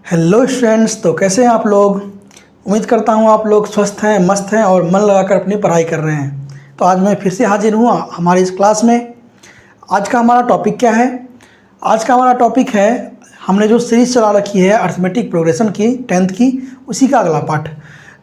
Hello students, तो कैसे हैं आप लोग। उम्मीद करता हूं आप लोग स्वस्थ हैं, मस्त हैं और मन लगाकर अपनी पढ़ाई कर रहे हैं। तो आज मैं फिर से हाजिर हुआ हमारी इस क्लास में। आज का हमारा टॉपिक क्या है? आज का हमारा टॉपिक है, हमने जो सीरीज़ चला रखी है अर्थमेटिक प्रोग्रेशन की 10th की, उसी का अगला पार्ट।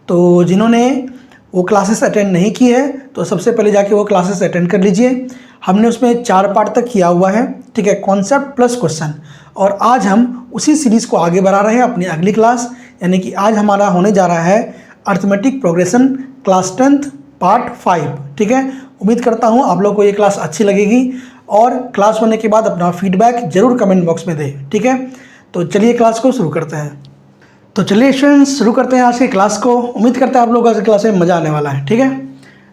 तो जिन्होंने वो क्लासेस अटेंड नहीं की है तो सबसे पहले जाके वो क्लासेस अटेंड कर लीजिए। हमने उसमें 4 पार्ट तक किया हुआ है, ठीक है, कॉन्सेप्ट प्लस क्वेश्चन। और आज हम उसी सीरीज़ को आगे बढ़ा रहे हैं अपनी अगली क्लास, यानी कि आज हमारा होने जा रहा है arithmetic progression class 10th part 5, ठीक है। उम्मीद करता हूँ आप लोग को ये क्लास अच्छी लगेगी और क्लास होने के बाद अपना फीडबैक ज़रूर कमेंट बॉक्स में दें, ठीक है। तो चलिए क्लास को शुरू करते हैं। तो चलिए स्टूडेंट्स, शुरू करते हैं आज की क्लास को। उम्मीद करते हैं आप लोगों को आज की क्लास में मज़ा आने वाला है, ठीक है।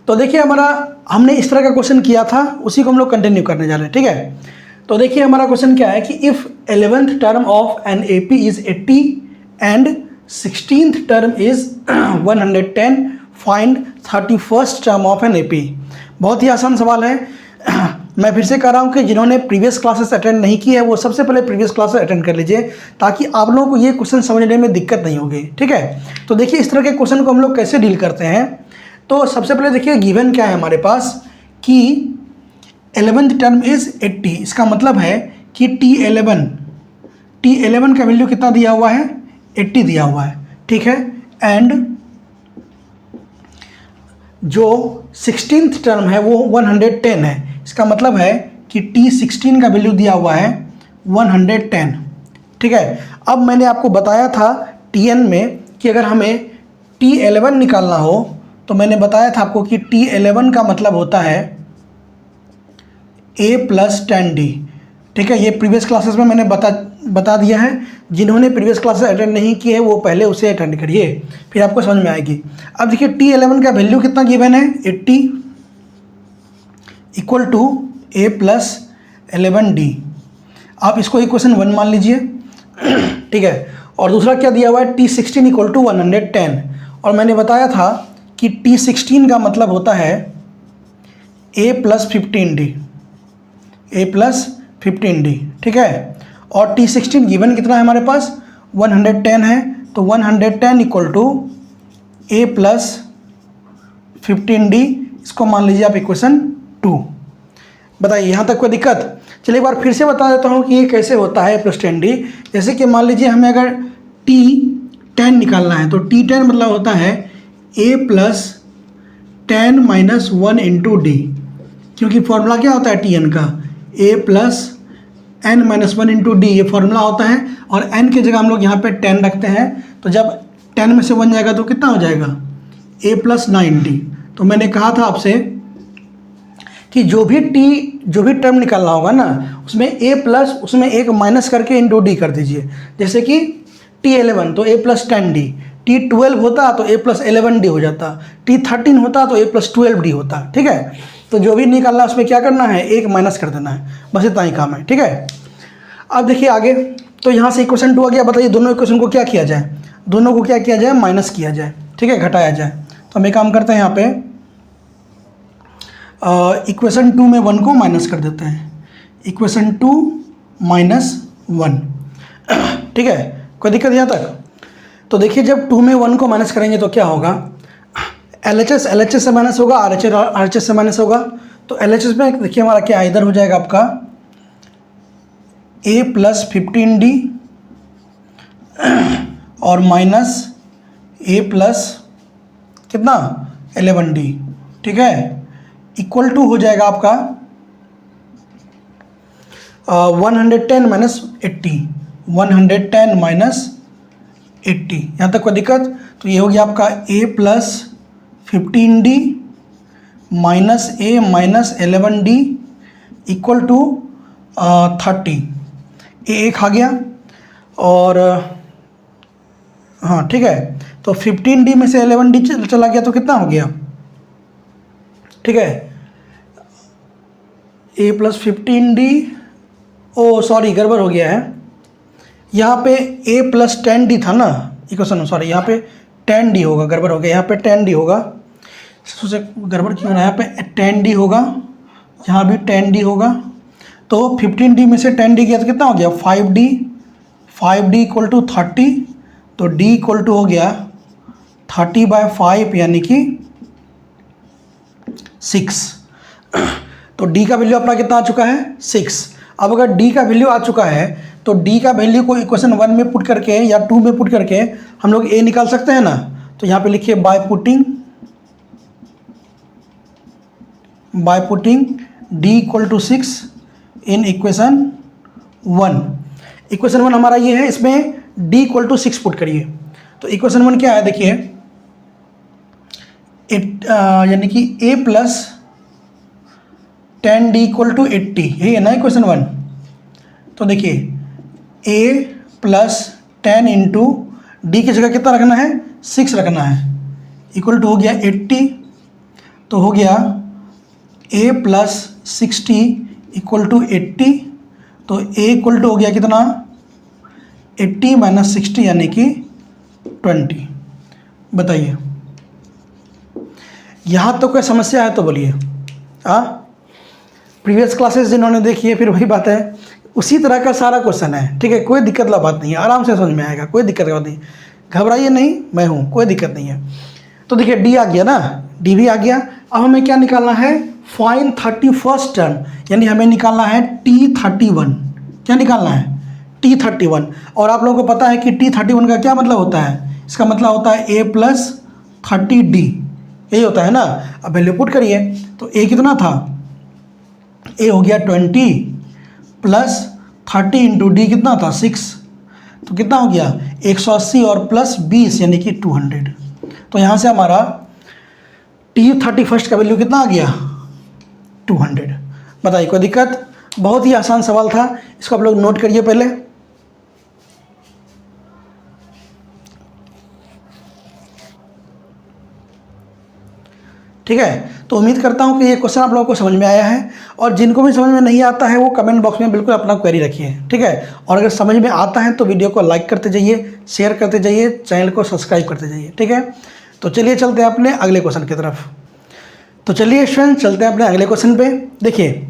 तो देखिए, हमने इस तरह का क्वेश्चन किया था, उसी को हम लोग कंटिन्यू करने जा रहे हैं, ठीक है। तो देखिए हमारा क्वेश्चन क्या है कि if 11th term of an AP is 80 and 16th term is 110, find 31st term of an AP। बहुत ही आसान सवाल है। मैं फिर से कह रहा हूँ कि जिन्होंने प्रीवियस क्लासेस अटेंड नहीं की है वो सबसे पहले प्रीवियस क्लासेस अटेंड कर लीजिए, ताकि आप लोगों को ये क्वेश्चन समझने में दिक्कत नहीं होगी, ठीक है। तो देखिए इस तरह के क्वेश्चन को हम लोग कैसे डील करते हैं। तो सबसे पहले देखिए गिवन क्या है हमारे पास कि 11th टर्म इज़ 80। इसका मतलब है कि T11 का वैल्यू कितना दिया हुआ है, 80 दिया हुआ है, ठीक है। एंड जो 16th टर्म है वो 110 है। इसका मतलब है कि T16 का वैल्यू दिया हुआ है 110, ठीक है। अब मैंने आपको बताया था Tn में कि अगर हमें T11 निकालना हो तो मैंने बताया था आपको कि T11 का मतलब होता है A + 10D, ठीक है। ये प्रीवियस क्लासेस में मैंने बता दिया है। जिन्होंने प्रीवियस क्लासेस अटेंड नहीं किए हैं वो पहले उसे अटेंड करिए, फिर आपको समझ में आएगी। अब देखिए T11 का वैल्यू कितना गिवन है, 80 = A + 11D। आप इसको इक्वेशन 1 मान लीजिए, ठीक है। और दूसरा क्या दिया हुआ है, T16 = 110। और मैंने बताया था कि T16 का मतलब होता है A + 15D, A + 15D, ठीक है। और T16 गिवन कितना है हमारे पास, 110 है। तो 110 = A + 15D, इसको मान लीजिए आप इक्वेशन 2। बताइए यहाँ तक कोई दिक्कत? चलिए एक बार फिर से बता देता हूँ कि ये कैसे होता है A + 10D। जैसे कि मान लीजिए हमें अगर T10 निकालना है तो T10 मतलब होता है A + 10 - 1 × D, क्योंकि फॉर्मूला क्या होता है Tn का, A + n - 1 × D, ये फॉर्मूला होता है। और n की जगह हम लोग यहाँ पे 10 रखते हैं, तो जब 10 में से 1 जाएगा तो कितना हो जाएगा, A + 9D। तो मैंने कहा था आपसे कि जो भी टर्म निकालना होगा ना उसमें A प्लस उसमें एक माइनस करके × D कर दीजिए। जैसे कि T11 तो A + 10D, T12 होता तो A + 11D हो जाता, T13 होता तो A + 12D होता, ठीक है। तो जो भी निकालना है उसमें क्या करना है, एक माइनस कर देना है, बस इतना ही काम है, ठीक है। अब देखिए आगे, तो यहाँ से इक्वेशन 2 आ गया। बताइए दोनों इक्वेशन को क्या किया जाए, दोनों को क्या किया जाए, माइनस किया जाए, ठीक है, घटाया जाए। तो हम एक काम करते हैं, यहाँ पे इक्वेशन 2 में 1 को माइनस कर देते हैं, इक्वेशन 2 - 1, ठीक है। कोई दिक्कत यहाँ तक? तो देखिए जब 2 में 1 को माइनस करेंगे तो क्या होगा, LHS से माइनस होगा, RHS से माइनस होगा। तो LHS में देखिए हमारा क्या इधर हो जाएगा आपका A + 15D और माइनस A + कितना 11D, ठीक है, इक्वल टू हो जाएगा आपका 110 - 80, 110 - 80। यहाँ तक कोई दिक्कत? तो ये हो गया आपका A + 15D minus A - 11D equal to 30। A एक आ गया और हाँ ठीक है। तो 15D में से 11D चला गया तो कितना हो गया, ठीक है, A + 15D, ओ सॉरी गड़बड़ हो गया है, यहाँ पे A + 10D था ना इक्वेशन, सॉरी यहाँ पे 10D होगा, गड़बड़ हो गया, यहाँ पे 10D होगा। सोचे गड़बड़ क्यों रहा है, यहाँ पे 10D होगा, यहाँ भी 10D होगा। तो 15D में से 10D गया तो कितना हो गया, 5D 5d इक्वल टू 30, तो d इक्वल टू हो गया 30/5 यानी कि 6। तो d का वैल्यू अपना कितना आ चुका है 6। अब अगर d का वैल्यू आ चुका है तो d का वैल्यू को इक्वेशन 1 में पुट करके या 2 में पुट करके हम लोग a निकाल सकते हैं ना। तो यहाँ पे लिखिए by putting d equal to 6 in equation 1। Equation 1 हमारा ये है, इसमें d इक्वल टू 6 पुट करिए। तो इक्वेशन 1 क्या है देखिए, यानी कि a plus 10d equal to 80, यही है ना इक्वेशन 1। तो देखिए a प्लस 10 इंटू डी की जगह कितना रखना है 6 रखना है, इक्वल टू हो गया 80। तो हो गया a प्लस 60 इक्वल टू 80। तो a इक्वल टू हो गया कितना 80 माइनस 60 यानी कि 20। बताइए यहाँ तो कोई समस्या है तो बोलिए। प्रीवियस क्लासेस जिन्होंने देखी है फिर वही बात है, उसी तरह का सारा क्वेश्चन है, ठीक है। कोई दिक्कत वाला बात नहीं है, आराम से समझ में आएगा, कोई दिक्कत की बात नहीं, घबराइए नहीं, मैं हूँ, कोई दिक्कत नहीं है। तो देखिए डी आ गया ना, डी भी आ गया। अब हमें क्या निकालना है, फाइंड 31st टर्म, यानी हमें निकालना है T31। क्या निकालना है T31। और आप लोगों को पता है कि T31 का क्या मतलब होता है, इसका मतलब होता है a प्लस 30d, यही होता है ना। अब वैल्यू पुट करिए, तो a कितना था, a हो गया 20 प्लस 30 इंटू डी कितना था 6, तो कितना हो गया 180 और प्लस 20 यानी कि 200। तो यहाँ से हमारा T31 का वैल्यू कितना आ गया 200। बताइए कोई दिक्कत, बहुत ही आसान सवाल था, इसको आप लोग नोट करिए पहले। ठीक है, तो उम्मीद करता हूँ कि ये क्वेश्चन आप लोगों को समझ में आया है, और जिनको भी समझ में नहीं आता है वो कमेंट बॉक्स में बिल्कुल अपना क्वेरी रखिए, ठीक है। और अगर समझ में आता है तो वीडियो को लाइक करते जाइए, शेयर करते जाइए, चैनल को सब्सक्राइब करते जाइए, ठीक है। तो चलिए चलते हैं अपने अगले क्वेश्चन की तरफ। तो चलिए स्टूडेंट चलते हैं अपने अगले क्वेश्चन पे। देखिए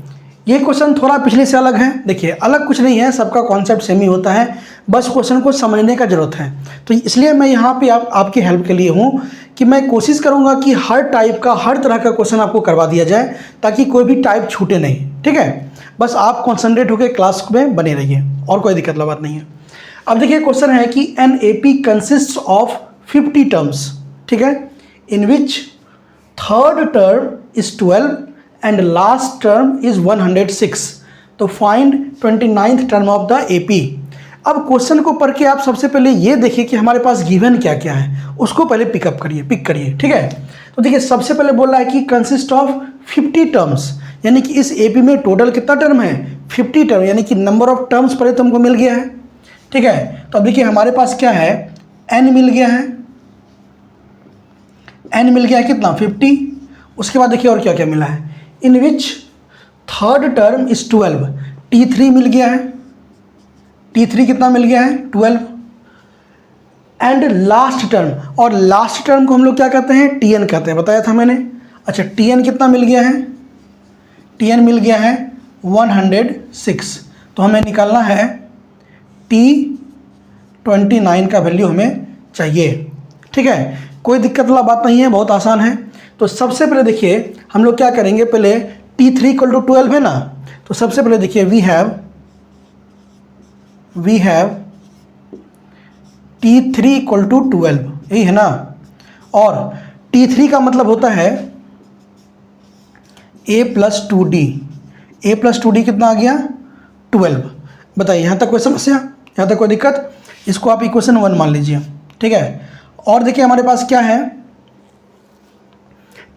ये क्वेश्चन थोड़ा पिछले से अलग है। देखिए अलग कुछ नहीं है, सबका कॉन्सेप्ट सेम ही होता है, बस क्वेश्चन को समझने का ज़रूरत है। तो इसलिए मैं यहाँ पे आपकी हेल्प के लिए हूँ कि मैं कोशिश करूँगा कि हर टाइप का, हर तरह का क्वेश्चन आपको करवा दिया जाए, ताकि कोई भी टाइप छूटे नहीं, ठीक है। बस आप कॉन्सेंट्रेट होकर क्लास में बने रहिए, और कोई दिक्कत वाली बात नहीं है। अब देखिए क्वेश्चन है कि an A P consist of 50 terms, ठीक है, in which third term is 12 and last term is 106। तो find 29th term of the AP। अब क्वेश्चन को पढ़ के आप सबसे पहले ये देखिए कि हमारे पास गिवन क्या क्या है, उसको पहले पिक करिए, ठीक है। तो देखिए सबसे पहले बोल रहा है कि कंसिस्ट ऑफ 50 टर्म्स, यानी कि इस AP में टोटल कितना टर्म है 50 टर्म, यानी कि नंबर ऑफ टर्म्स पहले तो हमको मिल गया है, ठीक है। तो अब देखिए हमारे पास क्या है, n मिल गया है, n मिल गया है कितना 50। उसके बाद देखिए और क्या क्या मिला है, in which third term is 12, T3 मिल गया है, T3 कितना मिल गया है 12, एंड लास्ट टर्म, और लास्ट टर्म को हम लोग क्या कहते हैं Tn कहते हैं, बताया था मैंने। अच्छा Tn कितना मिल गया है, Tn मिल गया है 106। तो हमें निकालना है T29 का वैल्यू हमें चाहिए, ठीक है। कोई दिक्कत वाला बात नहीं है, बहुत आसान है। तो सबसे पहले देखिए हम लोग क्या करेंगे, पहले T3 इक्वल टू 12 है ना, तो सबसे पहले देखिए we have T3 equal to 12, यही है ना। और T3 का मतलब होता है a plus 2d, a plus 2d कितना आ गया 12। बताइए यहाँ तक कोई समस्या, यहाँ तक कोई दिक्कत, इसको आप इक्वेशन 1 मान लीजिए, ठीक है। और देखिए हमारे पास क्या है,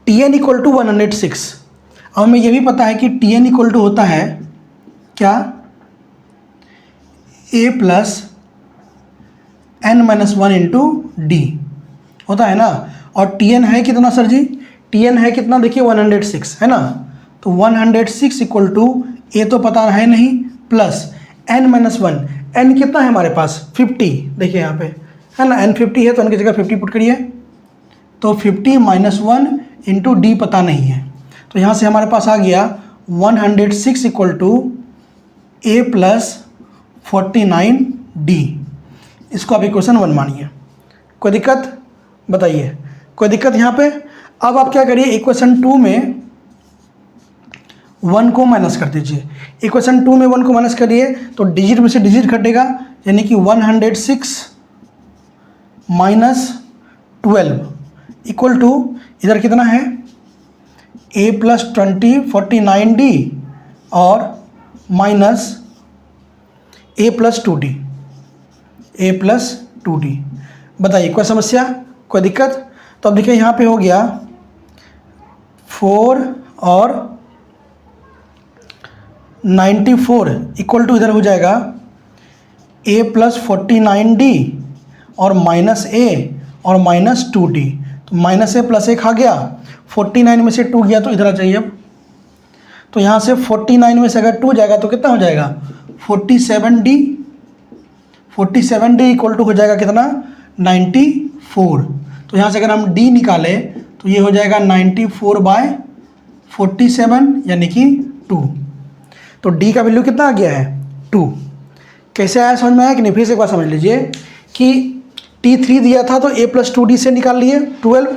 Tn इक्वल टू 106। अब हमें यह भी पता है कि Tn इक्वल टू होता है क्या a plus n-1 into D होता है ना। और Tn है कितना सर जी, Tn है कितना देखिए 106 है ना। तो 106 इक्वल टू a तो पता है नहीं, प्लस n-1, n कितना है हमारे पास 50, देखिए यहाँ पे है ना, n 50 है तो n की जगह 50 पुट करिए। तो 50 माइनस 1 इंटू डी पता नहीं है, तो यहाँ से हमारे पास आ गया 106 equal to a plus 49d। इसको आप इक्वेशन 1 मानिए। कोई दिक्कत बताइए, कोई दिक्कत यहाँ पे? अब आप क्या करिए, इक्वेशन 2 में 1 को माइनस कर दीजिए। इक्वेशन 2 में 1 को माइनस करिए तो डिजिट में से डिजिट घटेगा, यानी कि 106 माइनस 12 इक्वल टू इधर कितना है, a प्लस 20 49d और माइनस a प्लस 2d। बताइए कोई समस्या, कोई दिक्कत? तो अब देखिए यहाँ पे हो गया 4 और 94 इक्वल टू इधर हो जाएगा a प्लस 49d और माइनस a और माइनस 2d। तो माइनस a प्लस 1 आ गया, 49 में से 2 गया तो इधर आ जाइए अब। तो यहाँ से 49 में से अगर 2 जाएगा तो कितना हो जाएगा, 47d। 47d इक्वल टू हो जाएगा कितना, 94। तो यहाँ से अगर हम d निकालें तो ये हो जाएगा 94/47 यानी कि 2। तो d का वैल्यू कितना आ गया है, 2। कैसे आया समझ में आया कि नहीं? फिर से एक बार समझ लीजिए कि t3 दिया था तो a प्लस 2d से निकाल लिए 12,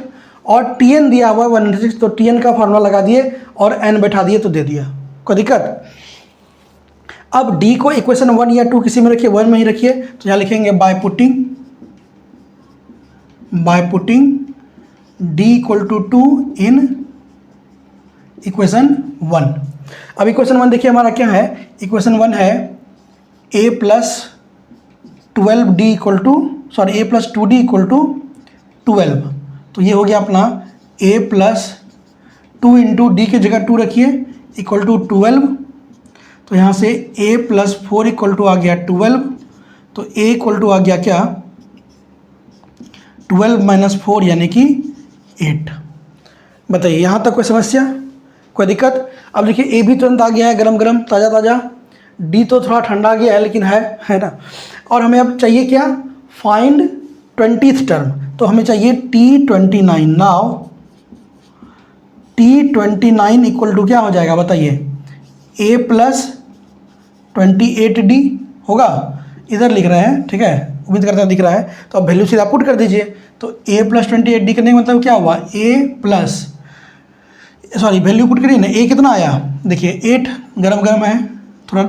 और tn दिया हुआ 106 तो tn का फार्मूला लगा दिए और n बैठा दिए तो दे दिया। कोई दिक्कत? अब d को इक्वेशन 1 या 2 किसी में रखिए, 1 में ही रखिए। तो यहाँ लिखेंगे by putting d equal to 2 in equation 1। अब इक्वेशन 1 देखिए हमारा क्या है, इक्वेशन 1 है a plus 12d equal to a plus 2d equal to 12। तो ये हो गया अपना a प्लस 2 इंटू डी की जगह 2 रखिए इक्वल टू 12। तो यहाँ से a प्लस 4 इक्वल टू आ गया 12। तो a इक्वल टू आ गया क्या, 12 माइनस 4 यानी कि 8। बताइए यहाँ तक कोई समस्या, कोई दिक्कत? अब देखिए a भी तुरंत आ गया है, गरम गरम ताज़ा ताज़ा। d तो थोड़ा ठंडा आ गया है लेकिन है ना। और हमें अब चाहिए क्या, फाइंड 20th टर्म। तो हमें चाहिए t29। Now t29 equal to क्या हो जाएगा बताइए, a प्लस 28d होगा। इधर लिख रहे हैं, ठीक है, उम्मीद करते हैं दिख रहा है। तो अब वैल्यू सीधा पुट कर दीजिए। तो a प्लस 28d करने का मतलब क्या हुआ, वैल्यू पुट करिए ना, a कितना आया देखिए 8, गरम गरम है थोड़ा।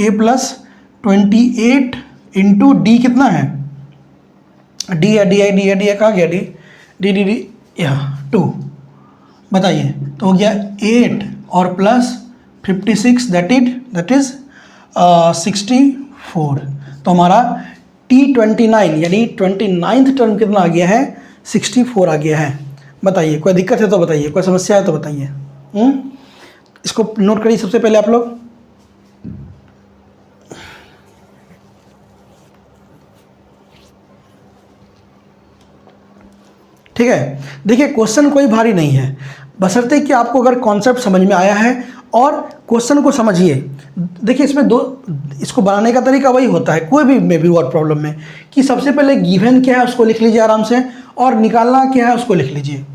a प्लस 28 इंटू डी कितना है, डी है कहाँ गया, डी यहाँ 2। बताइए तो हो गया 8 और प्लस 56 दैट इज 64। तो हमारा t29 यानी 29th टर्म कितना आ गया है, 64 आ गया है। बताइए कोई दिक्कत है तो बताइए, कोई समस्या है तो बताइए। इसको नोट करिए सबसे पहले आप लोग। ठीक है, देखिए क्वेश्चन कोई भारी नहीं है, बशर्ते कि आपको अगर कॉन्सेप्ट समझ में आया है और क्वेश्चन को समझिए। देखिए इसमें इसको बनाने का तरीका वही होता है कोई भी मे बी वर्ड प्रॉब्लम में, कि सबसे पहले गिवन क्या है उसको लिख लीजिए आराम से, और निकालना क्या है उसको लिख लीजिए,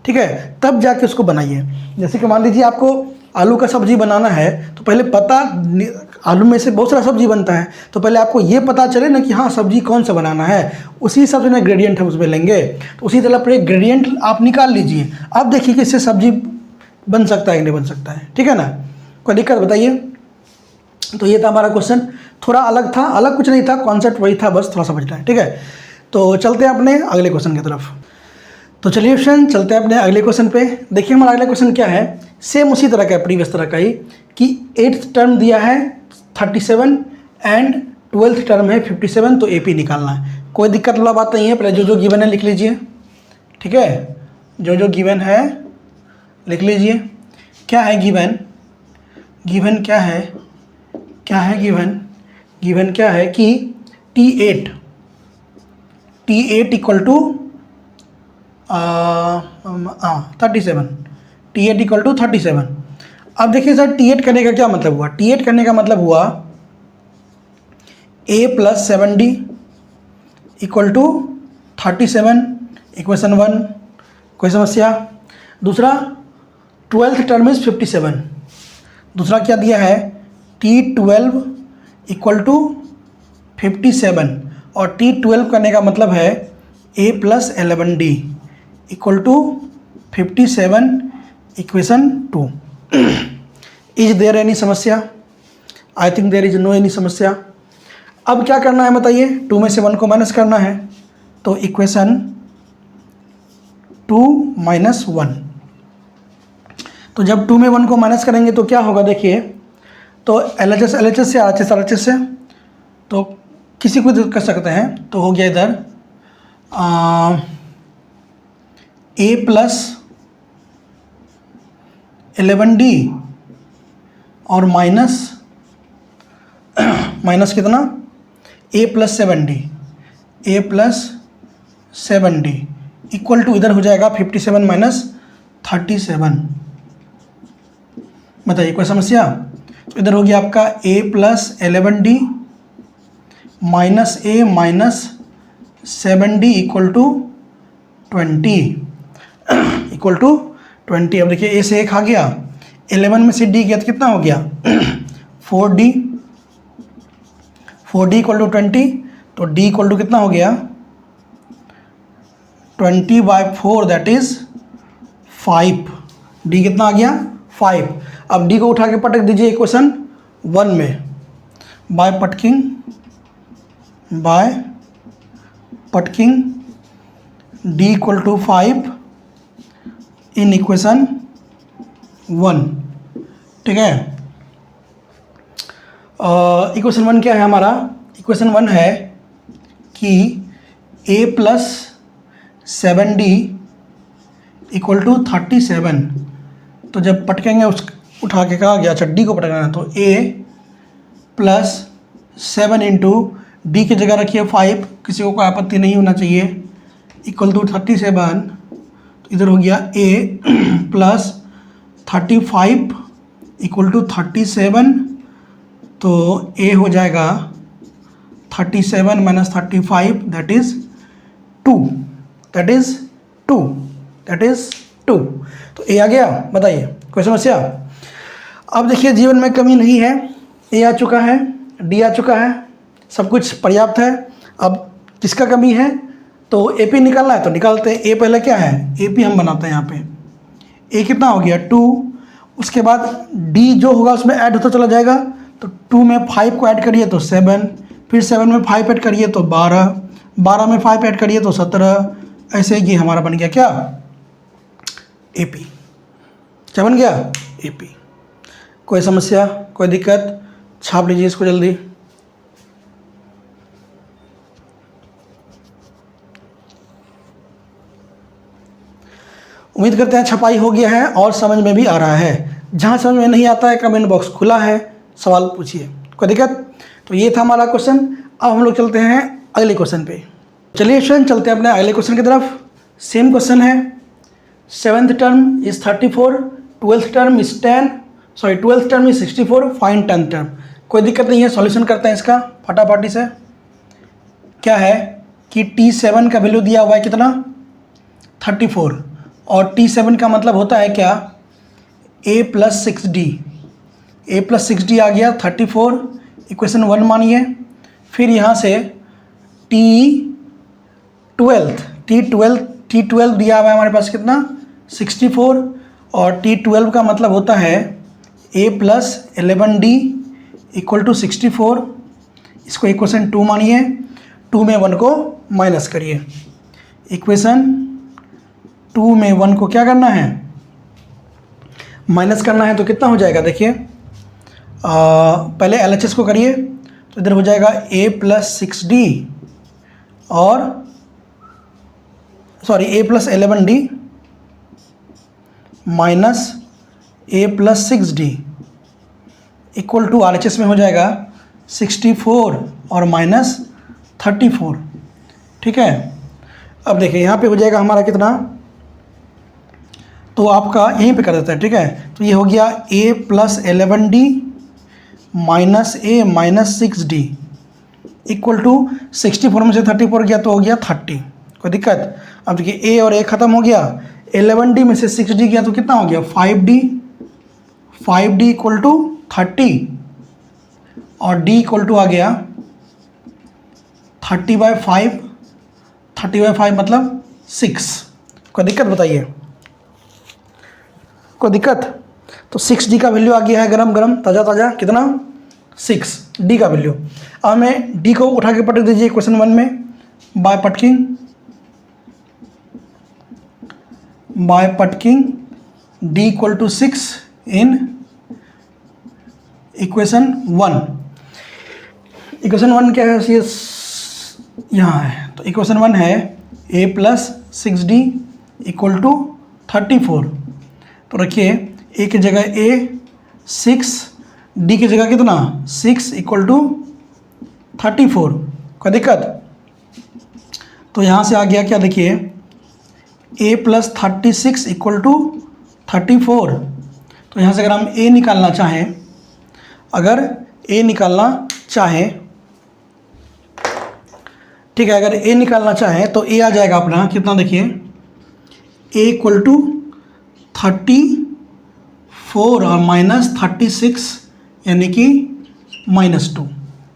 ठीक है, तब जाके उसको बनाइए। जैसे कि मान लीजिए आपको आलू का सब्जी बनाना है तो पहले आलू में से बहुत सारा सब्जी बनता है, तो पहले आपको ये पता चले ना कि हाँ सब्जी कौन सा बनाना है, उसी हिसाब से ना ग्रेडियंट हम उसमें लेंगे। तो उसी तरह पर एक ग्रेडियंट आप निकाल लीजिए, अब देखिए कि इससे सब्जी बन सकता है कि नहीं बन सकता है, ठीक है ना। कोई दिक्कत बताइए। तो ये था हमारा क्वेश्चन, थोड़ा अलग था, अलग कुछ नहीं था, कॉन्सेप्ट वही था, बस थोड़ा समझना है, ठीक है। तो चलते हैं अपने अगले क्वेश्चन की तरफ। तो चलिए फ्रेंड चलते हैं अपने अगले क्वेश्चन पे। देखिए हमारा अगला क्वेश्चन क्या है, सेम उसी तरह का है, प्रीवियस तरह का ही, कि 8th टर्म दिया है 37 एंड 12th टर्म है 57, तो AP निकालना है। कोई दिक्कत वाला बात नहीं है, पहले जो जो गिवन है लिख लीजिए, ठीक है, जो जो गिवन है लिख लीजिए। क्या है गिवन, गिवन क्या है, क्या है गिवन, गिवन क्या है कि T8 equal to 37, T8 equal to 37। अब देखिए सर T8 करने का क्या मतलब हुआ, T8 करने का मतलब हुआ A plus 7D equal to 37, equation 1। कोई समस्या। दूसरा 12th टर्म इज 57। दूसरा क्या दिया है, T12 इक्वल टू 57 और T12 करने का मतलब है A plus 11D equal to 57 equation 2। Is there any समस्या? I think there is no any समस्या। अब क्या करना है बताइए, 2 में से 1 को माइनस करना है, तो इक्वेशन 2 माइनस 1। तो जब 2 में 1 को माइनस करेंगे तो क्या होगा देखिए, तो LHS LHS से RHS RHS से, तो किसी को कर सकते हैं, तो हो गया इधर A प्लस 11D और माइनस कितना, A plus 7D, A plus 7D equal to इधर हो जाएगा 57 माइनस 37। बताइए कोई समस्या? तो इधर हो गया आपका A plus 11D minus A minus 7D equal to 20 equal to 20। अब देखिए A से 1 आ गया, 11 में से D गया तो कितना हो गया 4D इक्वल टू 20, तो D इक्वल टू कितना हो गया 20/4 दैट इज 5। D कितना आ गया 5। अब D को उठा के पटक दीजिए इक्वेशन 1 में by putting D equal to 5 in equation 1। ठीक है, इक्वेशन 1 क्या है हमारा? इक्वेशन 1 है कि A plus 7D equal to 37। तो जब पटकेंगे उस उठा के कहा गया, अच्छा D को पटकना है, तो A प्लस 7 इंटू D की जगह रखिए 5, किसी को कोई आपत्ति नहीं होना चाहिए, इक्वल टू 37। तो इधर हो गया A प्लस 35 इक्वल टू 37, तो A हो जाएगा 37 minus 35 that is 2, that is 2। तो A आ गया। बताइए कोई समस्या? अब देखिए जीवन में कमी नहीं है, A आ चुका है, D आ चुका है, सब कुछ पर्याप्त है। अब किसका कमी है? तो AP निकालना है तो निकालते हैं। A पहले क्या है, AP हम बनाते हैं यहाँ पे। A कितना हो गया 2, उसके बाद D जो होगा उसमें ऐड होता चला जाएगा, तो 2 में 5 को ऐड करिए तो 7, फिर 7 में 5 ऐड करिए तो 12, 12 में 5 ऐड करिए तो 17। ऐसे ये हमारा बन गया क्या AP। क्या बन गया AP। कोई समस्या, कोई दिक्कत? छाप लीजिए इसको जल्दी। उम्मीद करते हैं छपाई हो गया है और समझ में भी आ रहा है। जहाँ समझ में नहीं आता है कमेंट बॉक्स खुला है, सवाल पूछिए, कोई दिक्कत? तो ये था हमारा क्वेश्चन। अब हम लोग चलते हैं अगले क्वेश्चन पे। चलिए स्टूडेंट चलते हैं अपने अगले क्वेश्चन की तरफ। सेम क्वेश्चन है, 7th term is 34, 12th term is 10, 12th term is 64, find 10th term. कोई दिक्कत नहीं है, सॉल्यूशन करते हैं इसका फटाफटी से। क्या है कि T7 का वैल्यू दिया हुआ है कितना 34, और T7 का मतलब होता है क्या A plus 6D। A plus 6D आ गया 34, इक्वेशन 1 मानिए। फिर यहाँ से T12 दिया हुआ है हमारे पास कितना 64, और T12 का मतलब होता है A plus 11D equal to 64। इसको इक्वेशन 2 मानिए, 2 में 1 को माइनस करिए। इक्वेशन 2 में 1 को क्या करना है, माइनस करना है, तो कितना हो जाएगा देखिए, पहले LHS को करिए, तो इधर हो जाएगा A प्लस 6D और A plus 11D minus A plus 6D equal to RHS में हो जाएगा 64 और माइनस 34। ठीक है, अब देखिए यहाँ पे हो जाएगा हमारा कितना, तो आपका यहीं पे कर देता है। ठीक है, तो ये हो गया A plus 11D minus A minus 6D equal to 64 में से 34 गया तो हो गया 30। कोई दिक्कत? अब देखिए A और A ख़त्म हो गया, 11D में से 6D गया तो कितना हो गया 5D इक्वल टू 30, और D इक्वल टू आ गया 30/5, 30/5 मतलब 6। कोई दिक्कत बताइए, कोई दिक्कत? तो 6D का वैल्यू आ गया है गरम गरम ताज़ा ताज़ा, कितना? 6D का वैल्यू। अब हमें D को उठा के पटक दीजिए क्वेश्चन 1 में, by putting D equal to 6 in equation 1। Equation 1 क्या है? ये यहाँ है, तो इक्वेशन 1 है a plus 6D equal to 34। तो रखिए a की जगह a 6, d की जगह कितना? 6 इक्वल टू 34। कोई दिक्कत? तो यहाँ से आ गया क्या, देखिए a प्लस 36 इक्वल टू 34। तो यहाँ से अगर हम a निकालना चाहें, ठीक है, अगर a निकालना चाहें तो a आ जाएगा अपना कितना, देखिए a इक्वल टू 34 और माइनस 36 यानी कि -2।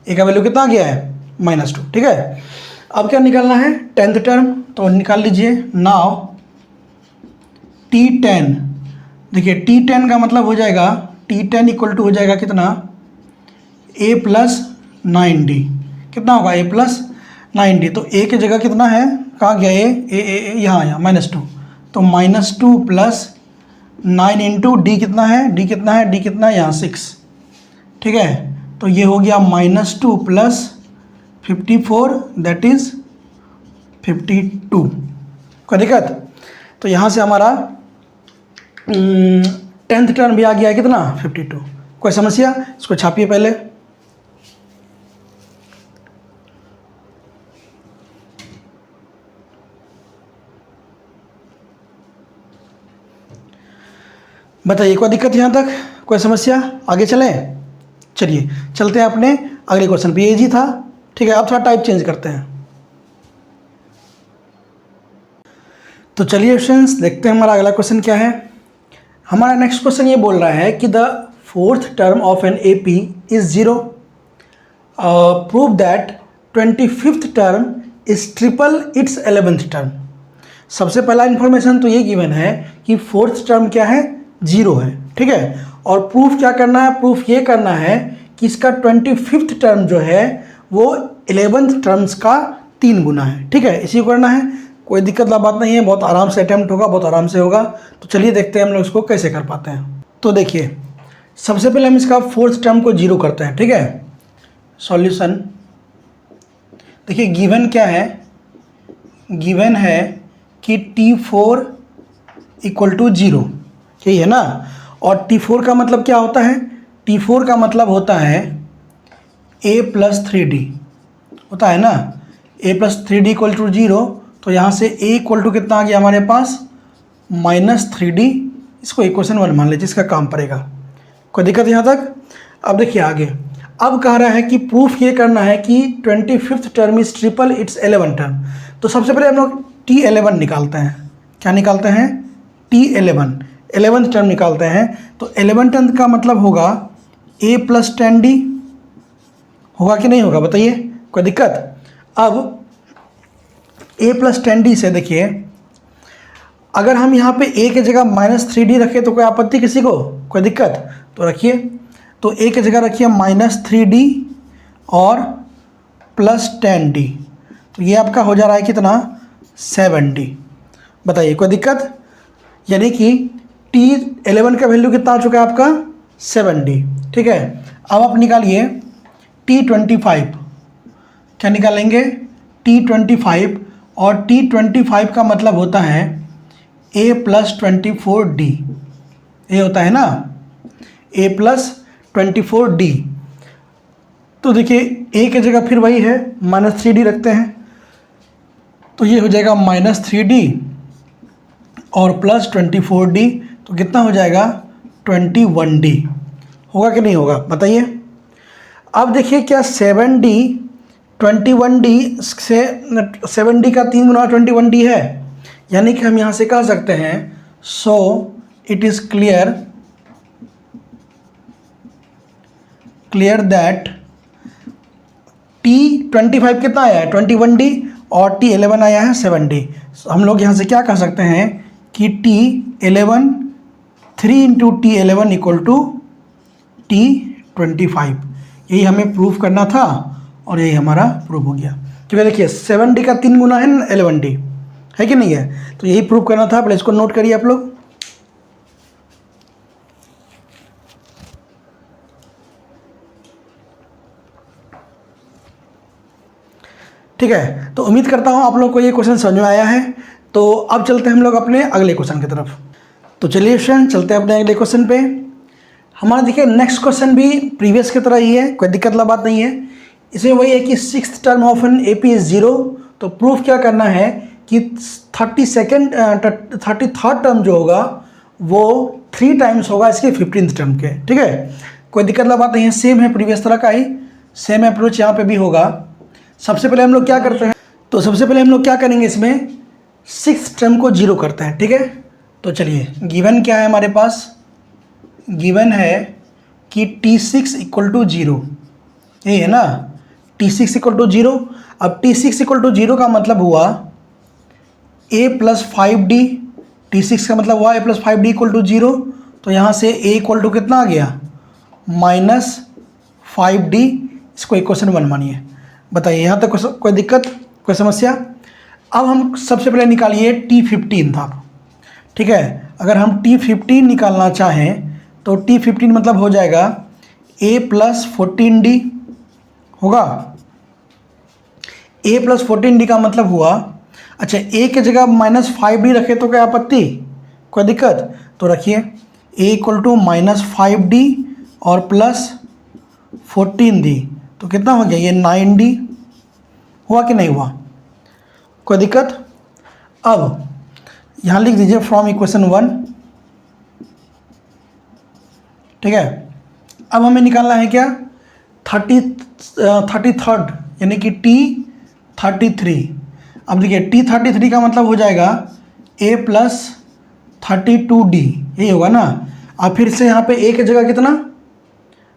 a का वैल्यू कितना आ गया है? -2। ठीक है, अब क्या निकालना है? 10th टर्म, तो निकाल लीजिए। नाउ T10, देखिए T10 का मतलब हो जाएगा, T10 इक्वल टू हो जाएगा कितना? a plus 9D। कितना होगा? a plus 9D। तो a की जगह कितना है? कहाँ गया a? यहाँ -2। तो -2 प्लस 9 इंटू डी कितना है? डी कितना है? यहाँ 6। ठीक है, तो ये हो गया -2 प्लस 54, दैट इज़ 52। कोई दिक्कत? तो यहाँ से हमारा 10th टर्म भी आ गया है कितना? 52। कोई समस्या? इसको छापिए पहले। बताइए, कोई दिक्कत यहाँ तक? कोई समस्या? आगे चलें? चलिए चलते हैं अपने अगले क्वेश्चन पे। इजी था, ठीक है। अब थोड़ा टाइप चेंज करते हैं। तो चलिए फ्रेंड्स, देखते हैं हमारा अगला क्वेश्चन क्या है। हमारा नेक्स्ट क्वेश्चन ये बोल रहा है कि the 4th term of an AP is 0। Prove that 25th term is triple it's 11th term. सबसे पहला इन्फॉर्मेशन तो ये गिवन है कि 4th टर्म क्या है? 0 है। ठीक है, और प्रूफ क्या करना है? प्रूफ ये करना है कि इसका 25th टर्म जो है वो 11th टर्म्स का 3 गुना है। ठीक है, इसी को करना है, कोई दिक्कत वाला बात नहीं है, बहुत आराम से अटैम्प्ट होगा, बहुत आराम से होगा। तो चलिए देखते हैं हम लोग इसको कैसे कर पाते हैं। तो देखिए, सबसे पहले हम इसका 4th टर्म को 0 करते हैं। ठीक है, सॉल्यूशन देखिए, गिवन क्या है? गिवन है कि T4 इक्वल टू 0, यही है ना। और T4 का मतलब क्या होता है? T4 का मतलब होता है a प्लस 3D होता है ना। a plus 3D equal to 0। तो यहाँ से a इक्वल टू कितना आ गया हमारे पास? -3D। इसको इक्वेशन 1 मान लीजिए, इसका काम पड़ेगा। कोई दिक्कत यहाँ तक? अब देखिए आगे, अब कह रहा है कि प्रूफ ये करना है कि 25th term is triple it's 11th term. तो सबसे पहले हम लोग T11 निकालते हैं। क्या निकालते हैं? T11, 11th टर्म निकालते हैं। तो 11th टर्म का मतलब होगा a प्लस 10D, होगा कि नहीं होगा बताइए? कोई दिक्कत? अब a प्लस 10D से देखिए, अगर हम यहाँ पे a की जगह -3D रखें तो कोई आपत्ति किसी को? कोई दिक्कत? तो रखिए, तो a की जगह रखिए -3D और प्लस 10D। तो ये आपका हो जा रहा है कितना? 7D। बताइए, कोई दिक्कत? यानी कि T11 का वैल्यू कितना आ चुका है आपका? 7D। ठीक है, अब आप निकालिए T25। क्या निकालेंगे? T25। और T25 का मतलब होता है a प्लस 24D। ये होता है ना, a प्लस 24D। तो देखिए a की जगह फिर वही है, -3D रखते हैं। तो ये हो जाएगा -3D और प्लस 24D। तो कितना हो जाएगा? 21D। होगा कि नहीं होगा बताइए? अब देखिए, क्या 7D 21D से 7D का 3 गुना 21D है। यानी कि हम यहाँ से कह सकते हैं, so it is clear that T T25 कितना आया है 21D और T11 आया है 7D। हम लोग यहाँ से क्या कह सकते हैं कि T11 3 into T11 equal to T25। यही हमें प्रूफ करना था और यही हमारा प्रूफ हो गया। क्योंकि देखिए 7D का 3 गुना है 11D, है कि नहीं है, तो यही प्रूफ करना था। पहले इसको नोट करिए आप लोग। ठीक है, तो उम्मीद करता हूँ आप लोग को ये क्वेश्चन समझ में आया है। तो अब चलते हैं हम लोग अपने अगले क्वेश्चन की तरफ। तो चलिए स्टूडेंट चलते हैं अपने अगले क्वेश्चन पे। हमारा देखिए नेक्स्ट क्वेश्चन भी प्रीवियस की तरह ही है, कोई दिक्कत वाला बात नहीं है। इसमें वही है कि 6th term of an AP is 0। तो प्रूफ क्या करना है कि 33rd टर्म जो होगा वो 3 टाइम्स होगा इसके 15th टर्म के। ठीक है, कोई दिक्कत वाला बात नहीं है, सेम है प्रीवियस तरह का ही, सेम अप्रोच यहाँ पे भी होगा। सबसे पहले हम लोग क्या करते हैं, तो सबसे पहले हम लोग क्या करेंगे, इसमें 6th टर्म को 0 करते हैं। ठीक है, तो चलिए गिवन क्या है हमारे पास, गिवन है कि T6 इक्वल टू 0, यही है ना, T6 इक्वल टू 0। अब T6 इक्वल टू 0 का मतलब हुआ A प्लस 5D, T6 का मतलब हुआ A plus 5D equal to 0। तो यहाँ से A इक्वल टू कितना आ गया -5D, इसको इक्वेशन 1 मानिए। बताइए यहाँ तक कोई दिक्कत, कोई समस्या। अब हम सबसे पहले निकालिए T15 था। ठीक है, अगर हम T15 निकालना चाहें तो T15 मतलब हो जाएगा A प्लस 14D होगा। A प्लस 14D का मतलब हुआ, अच्छा A की जगह -5D रखे तो क्या आपत्ति, कोई दिक्कत, तो रखिए A इक्वल टू -5D और प्लस 14D, तो कितना हो गया ये 9D हुआ कि नहीं हुआ, कोई दिक्कत। अब यहाँ लिख दीजिए फ्रॉम इक्वेशन 1। ठीक है, अब हमें निकालना है क्या 33rd यानी कि T33। अब देखिए T33 का मतलब हो जाएगा A प्लस 32D, यही होगा ना। अब फिर से यहाँ पे A की जगह कितना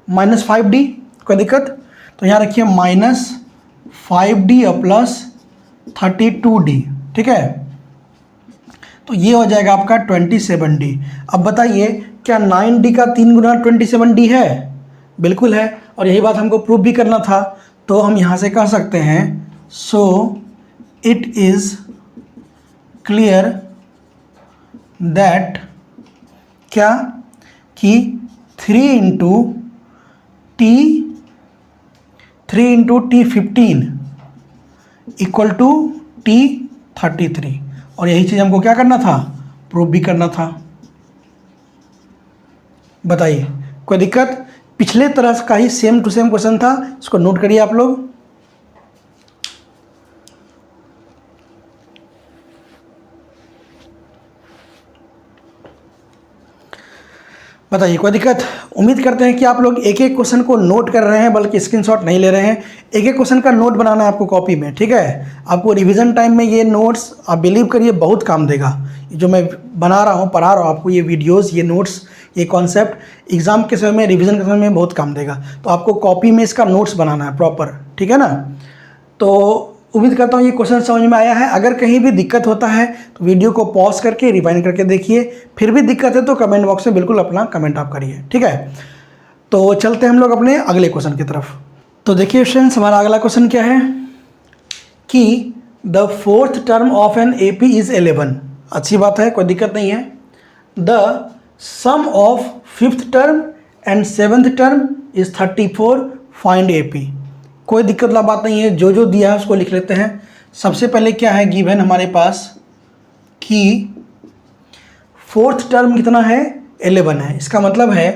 -5D, कोई दिक्कत, तो यहाँ रखिए -5D और प्लस 32D। ठीक है, तो ये हो जाएगा आपका 27D। अब बताइए क्या 9D का 3 गुना 27D है, बिल्कुल है, और यही बात हमको प्रूव भी करना था। तो हम यहाँ से कह सकते हैं so it is clear that क्या कि 3 into T15 equal to T33, और यही चीज़ हमको क्या करना था, प्रूव भी करना था। बताइए कोई दिक्कत, पिछले तरह का ही सेम टू सेम क्वेश्चन था, इसको नोट करिए आप लोग। बताइए कोई दिक्कत। उम्मीद करते हैं कि आप लोग एक एक क्वेश्चन को नोट कर रहे हैं, बल्कि स्क्रीनशॉट नहीं ले रहे हैं। एक एक क्वेश्चन का नोट बनाना है आपको कॉपी में। ठीक है, आपको रिवीजन टाइम में ये नोट्स आप बिलीव करिए बहुत काम देगा। जो मैं बना रहा हूँ, पढ़ा रहा हूँ आपको, ये वीडियोस, ये नोट्स, ये कॉन्सेप्ट एग्जाम के समय में, रिवीजन के समय में बहुत काम देगा। तो आपको कॉपी में इसका नोट्स बनाना है प्रॉपर, ठीक है ना। तो उम्मीद करता हूँ ये क्वेश्चन समझ में आया है। अगर कहीं भी दिक्कत होता है तो वीडियो को पॉज करके रिवाइंड करके देखिए, फिर भी दिक्कत है तो कमेंट बॉक्स में बिल्कुल अपना कमेंट आप करिए। ठीक है, तो चलते हैं हम लोग अपने अगले क्वेश्चन की तरफ। तो देखिए फ्रेंड्स, हमारा अगला क्वेश्चन क्या है कि the 4th term of an AP is 11। अच्छी बात है, कोई दिक्कत नहीं है। The sum of 5th term and 7th term is 34, find AP। कोई दिक्कत वाला बात नहीं है, जो जो दिया है उसको लिख लेते हैं। सबसे पहले क्या है गिवन हमारे पास कि 4th टर्म कितना है 11 है। इसका मतलब है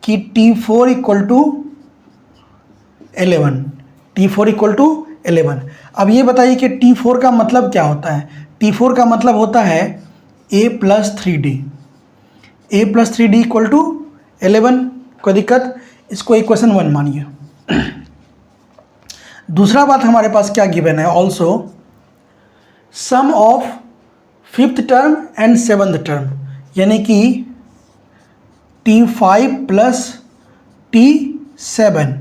कि T4 equal to 11, T4 equal to 11। अब ये बताइए कि T4 का मतलब क्या होता है। T4 का मतलब होता है A plus 3D, A plus 3D equal to 11। कोई दिक्कत, इसको इक्वेशन 1 मानिए। दूसरा बात हमारे पास क्या गिवन है, also sum of 5th term and 7th term, यानी कि T5 प्लस T7,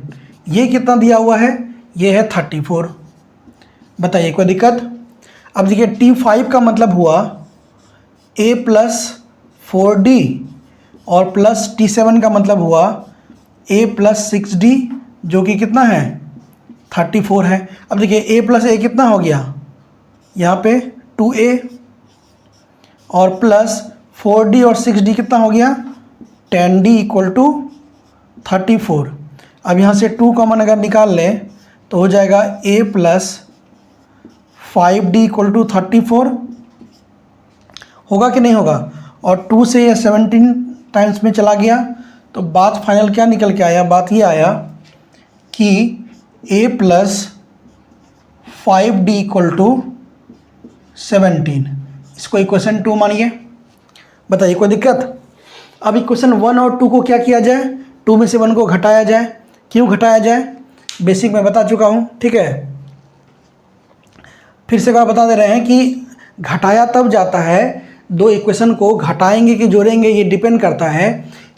ये कितना दिया हुआ है, ये है 34। बताइए कोई दिक्कत? अब देखिए T5 का मतलब हुआ A प्लस 4D और प्लस T7 का मतलब हुआ A प्लस 6D जो कि कितना है 34 है। अब देखिए A प्लस A कितना हो गया यहाँ पे 2A और प्लस 4D और 6D कितना हो गया 10D इक्वल टू 34। अब यहाँ से 2 कॉमन अगर निकाल लें तो हो जाएगा A plus 5D equal to 34। होगा कि नहीं होगा? और 2 से ये 17 टाइम्स में चला गया तो बात फाइनल क्या निकल के आया? बात ये आया कि A plus 5D equal to 17। इसको इक्वेशन 2 मानिए। बताइए कोई दिक्कत? अब इक्वेशन 1 और 2 को क्या किया जाए? 2 में से 1 को घटाया जाए। क्यों घटाया जाए? बेसिक में बता चुका हूँ, ठीक है। फिर से एक बार बता दे रहे हैं कि घटाया तब जाता है, दो इक्वेशन को घटाएंगे कि जोड़ेंगे ये डिपेंड करता है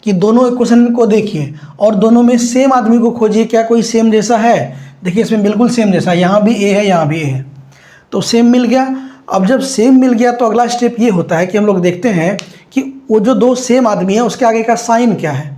कि दोनों इक्वेशन को देखिए और दोनों में सेम आदमी को खोजिए। क्या कोई सेम जैसा है? देखिए इसमें बिल्कुल सेम जैसा, यहाँ भी ए है यहाँ भी ए है, तो सेम मिल गया। अब जब सेम मिल गया तो अगला स्टेप ये होता है कि हम लोग देखते हैं कि वो जो दो सेम आदमी है उसके आगे का साइन क्या है।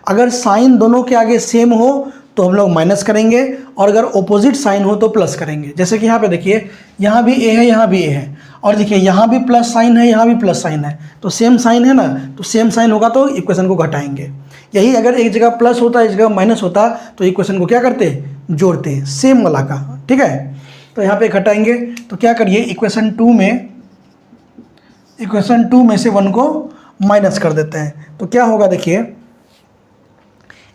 अगर साइन दोनों के आगे सेम हो तो हम लोग माइनस करेंगे और अगर ऑपोजिट साइन हो तो प्लस करेंगे। जैसे कि यहाँ पे देखिए यहाँ भी ए है यहाँ भी ए है और देखिए यहाँ भी प्लस साइन है यहाँ भी प्लस साइन है, तो सेम साइन है ना, तो सेम साइन होगा तो इक्वेशन को घटाएंगे। यही अगर एक जगह प्लस होता एक जगह माइनस होता तो इक्वेशन को क्या करते? जोड़ते, सेम वाला का, ठीक है। तो यहाँ पे घटाएंगे तो क्या करिए इक्वेशन 2 में से 1 को माइनस कर देते हैं तो क्या होगा? देखिए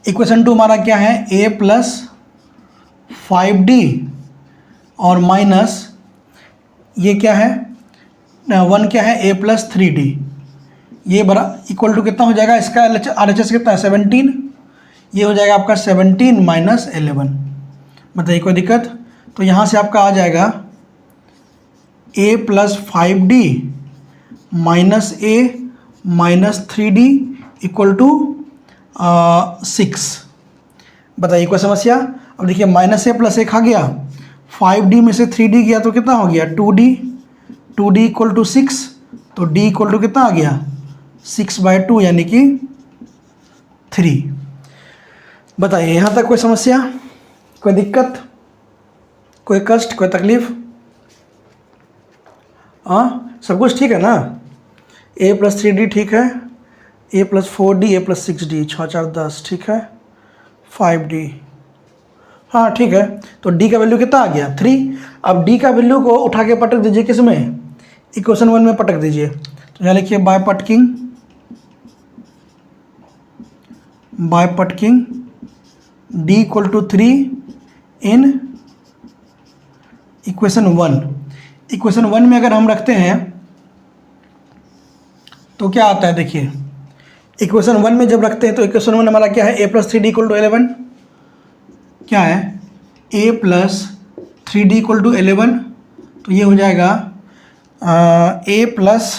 इक्वेशन 2 हमारा क्या है? A प्लस 5D और माइनस ये क्या है 1 क्या है A प्लस 3D। ये बड़ा इक्वल टू कितना हो जाएगा? इसका RHS कितना है 17। ये हो जाएगा आपका 17 माइनस 11। बताइए कोई दिक्कत? तो यहाँ से आपका आ जाएगा A plus 5D minus A minus 3D equal to 6। बताइए कोई समस्या? अब देखिए माइनस A प्लस A खा गया, 5D में से 3D गया तो कितना हो गया 2D इक्वल टू 6, तो D इक्वल टू कितना आ गया 6/2 यानी कि 3। बताइए यहाँ तक कोई समस्या, कोई दिक्कत, कोई कष्ट, कोई तकलीफ? हाँ सब कुछ ठीक है ना? A प्लस 3D ठीक है, A plus 4D A plus 6D 6 4 10 ठीक है, 5D हाँ ठीक है। तो D का वैल्यू कितना आ गया 3। अब D का वैल्यू को उठा के पटक दीजिए किस में? इक्वेशन 1 में पटक दीजिए। तो यहाँ लिखिए by putting D equal to 3 in equation 1। Equation 1 में अगर हम रखते हैं तो क्या आता है? देखिए इक्वेशन 1 में जब रखते हैं तो इक्वेशन 1 हमारा क्या है? A plus 3D equal to 11 क्या है? A plus 3D equal to 11, तो ये हो जाएगा A प्लस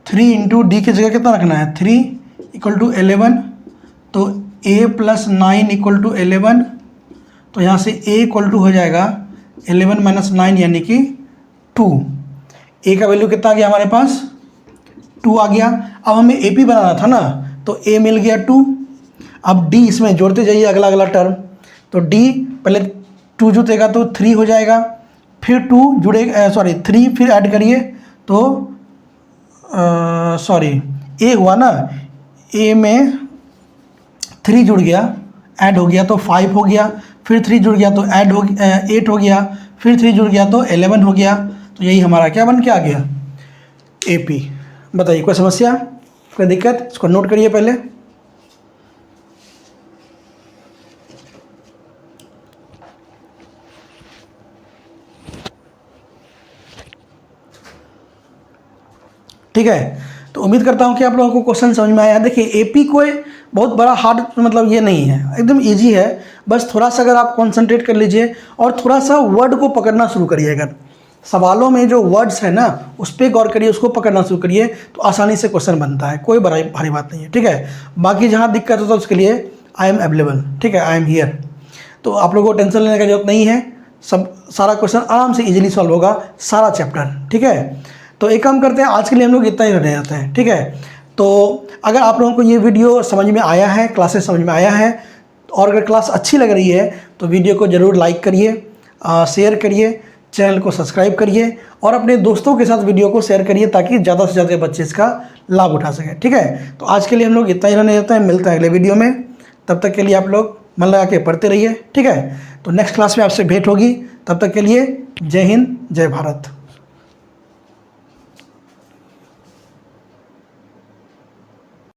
3 इंटू डी की जगह कितना रखना है 3 इक्वल टू 11, तो A प्लस 9 इक्वल टू 11, तो यहाँ से A इक्वल टू हो जाएगा 11 माइनस 9 यानी कि 2। A का वैल्यू कितना आ गया हमारे पास? 2 आ गया। अब हमें AP बनाना था ना, तो A मिल गया 2। अब D इसमें जोड़ते जाइए अगला अगला टर्म, तो D पहले 2 जुटेगा तो 3 हो जाएगा, फिर 2 जुड़ेगा 3 फिर ऐड करिए तो A हुआ ना, A में 3 जुड़ गया ऐड हो गया तो 5 हो गया, फिर 3 जुड़ गया तो ऐड हो 8 हो गया, फिर 3 जुड़ गया तो 11 हो गया। तो यही हमारा क्या बन के आ गया AP। बताइए कोई समस्या, कोई दिक्कत? इसको नोट करिए पहले। ठीक है, तो उम्मीद करता हूँ कि आप लोगों को क्वेश्चन समझ में आया। देखिए AP कोई बहुत बड़ा हार्ड मतलब ये नहीं है, एकदम इजी है। बस थोड़ा सा अगर आप कंसंट्रेट कर लीजिए और थोड़ा सा वर्ड को पकड़ना शुरू करिए। अगर सवालों में जो वर्ड्स है ना उस पर गौर करिए, उसको पकड़ना शुरू करिए तो आसानी से क्वेश्चन बनता है, कोई बड़ी भारी बात नहीं है। ठीक है, बाकी जहाँ दिक्कत होता है उसके लिए आई एम अवेलेबल, ठीक है, आई एम हियर। तो आप लोगों को टेंशन लेने की जरूरत नहीं है, सब सारा क्वेश्चन आराम से इजीली सॉल्व होगा, सारा चैप्टर। ठीक है, तो एक काम करते हैं, आज के लिए हम लोग इतना ही रह जाते हैं। ठीक है, तो अगर आप लोगों को ये वीडियो समझ में आया है, क्लासेस समझ में आया है, और अगर क्लास अच्छी लग रही है तो वीडियो को ज़रूर लाइक करिए, शेयर करिए, चैनल को सब्सक्राइब करिए और अपने दोस्तों के साथ वीडियो को शेयर करिए ताकि ज़्यादा से ज़्यादा बच्चे इसका लाभ उठा सकें। ठीक है, तो आज के लिए हम लोग इतना ही रहने देते हैं, मिलते हैं अगले वीडियो में। तब तक के लिए आप लोग मन लगा के पढ़ते रहिए। ठीक है, तो नेक्स्ट क्लास में आपसे भेंट होगी, तब तक के लिए जय हिंद, जय भारत।